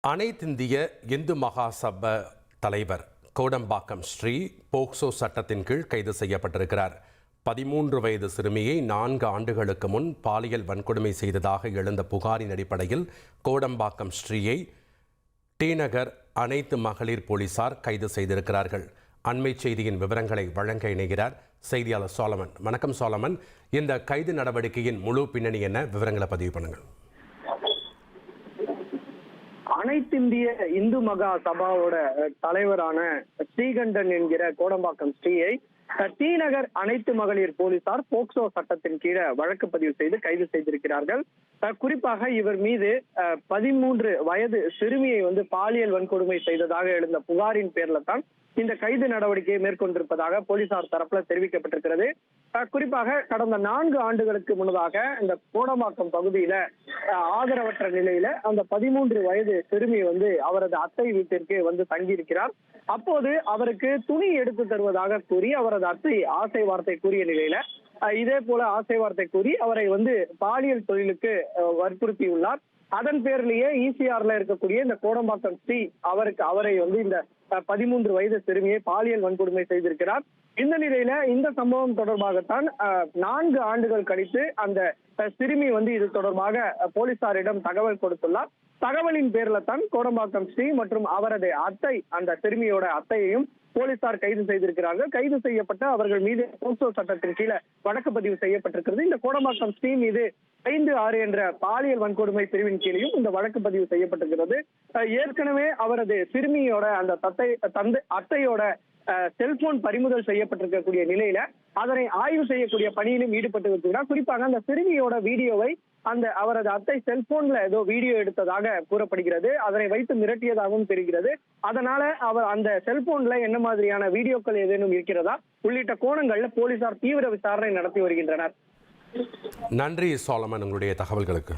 அனைத்திந்திய இந்து மகாசபா தலைவர் கோடம்பாக்கம் ஸ்ரீ போக்சோ சட்டத்தின் கீழ் கைது செய்யப்பட்டிருக்கிறார். 13 வயது சிறுமியை 4 ஆண்டுகளுக்கு முன் பாலியல் வன்கொடுமை செய்ததாக எழுந்த புகாரின் அடிப்படையில் கோடம்பாக்கம் ஸ்ரீயை டி நகர் அனைத்து மகளிர் போலீசார் கைது செய்திருக்கிறார்கள். அண்மை செய்தியின் விவரங்களை வழங்க இணைகிறார் செய்தியாளர் சோலமன். வணக்கம் சோலமன், இந்த கைது நடவடிக்கையின் முழு பின்னணி என்ன? விவரங்களை பதிவு பண்ணுங்கள். அனைத்திந்திய இந்து மகா சபாவோட தலைவரான ஸ்ரீகண்டன் என்கிற கோடம்பாக்கம் ஸ்ரீயை டி நகர் அனைத்து மகளிர் போலீசார் போக்சோ சட்டத்தின் கீழே வழக்கு பதிவு செய்து கைது செய்திருக்கிறார்கள். குறிப்பாக இவர் மீது 13 வயது சிறுமியை பாலியல் வன்கொடுமை செய்ததாக எழுந்த புகாரின் பேர்ல தான் இந்த கைது நடவடிக்கையை மேற்கொண்டிருப்பதாக போலீசார் தரப்புல தெரிவிக்கப்பட்டிருக்கிறது. குறிப்பாக கடந்த 4 ஆண்டுகளுக்கு முன்னதாக இந்த கோடம்பாக்கம் பகுதியில ஆதரவற்ற நிலையில அந்த 13 வயது சிறுமி அவரது அத்தை வீட்டிற்கு தங்கியிருக்கிறார். அப்போது அவருக்கு துணி எடுத்து தருவதாக கூறி அவரது அத்தை ஆசை வார்த்தை கூறிய நிலையில இதே போல ஆசை வார்த்தை கூறி அவரை பாலியல் தொழிலுக்கு வற்புறுத்தியுள்ளார். அதன் பேர்லயே ஈசிஆர்ல இருக்கக்கூடிய இந்த கோடம்பாக்கம் ஸ்ரீ அவரை இந்த 13 வயது சிறுமியை பாலியல் வன்கொடுமை செய்திருக்கிறார். இந்த நிலையில இந்த சம்பவம் தொடர்பாகத்தான் 4 ஆண்டுகள் கழித்து அந்த சிறுமி இது தொடர்பாக போலீசாரிடம் தகவல் கொடுத்துள்ளார். தகவலின் பேர்ல தான் கோடம்பாக்கம் ஸ்ரீ மற்றும் அவரது அத்தை, அந்த சிறுமியோட அத்தையையும் போலீசார் கைது செய்திருக்கிறார்கள். கைது செய்யப்பட்ட அவர்கள் மீது போக்சோ சட்டத்தின் கீழே வழக்கு பதிவு செய்யப்பட்டிருக்கிறது. இந்த கோடம்பாக்கம் ஸ்ரீ மீது 5(6) என்ற பாலியல் வன்கொடுமை பிரிவின் கீழையும் இந்த வழக்கு பதிவு செய்யப்பட்டிருக்கிறது. ஏற்கனவே அவரது சிறுமியோட அந்த அத்தையோட செல்போன் பறிமுதல் செய்யப்பட்டிருக்கக்கூடிய நிலையில அதனை ஆய்வு செய்யக்கூடிய பணியிலும் ஈடுபட்டு இருக்கிறார். குறிப்பாக அந்த சிறுமியோட வீடியோவை அவரது அத்தை செல்போன்ல ஏதோ வீடியோ எடுத்ததாக கூறப்படுகிறது. அதனை வைத்து மிரட்டியதாகவும் தெரிகிறது. அதனால அவர் அந்த செல்போன்ல என்ன மாதிரியான வீடியோக்கள் ஏதேனும் இருக்கிறதா உள்ளிட்ட கோணங்கள்ல போலீசார் தீவிர விசாரணை நடத்தி வருகின்றனர். நன்றி சோலமன், உங்களுடைய தகவல்களுக்கு.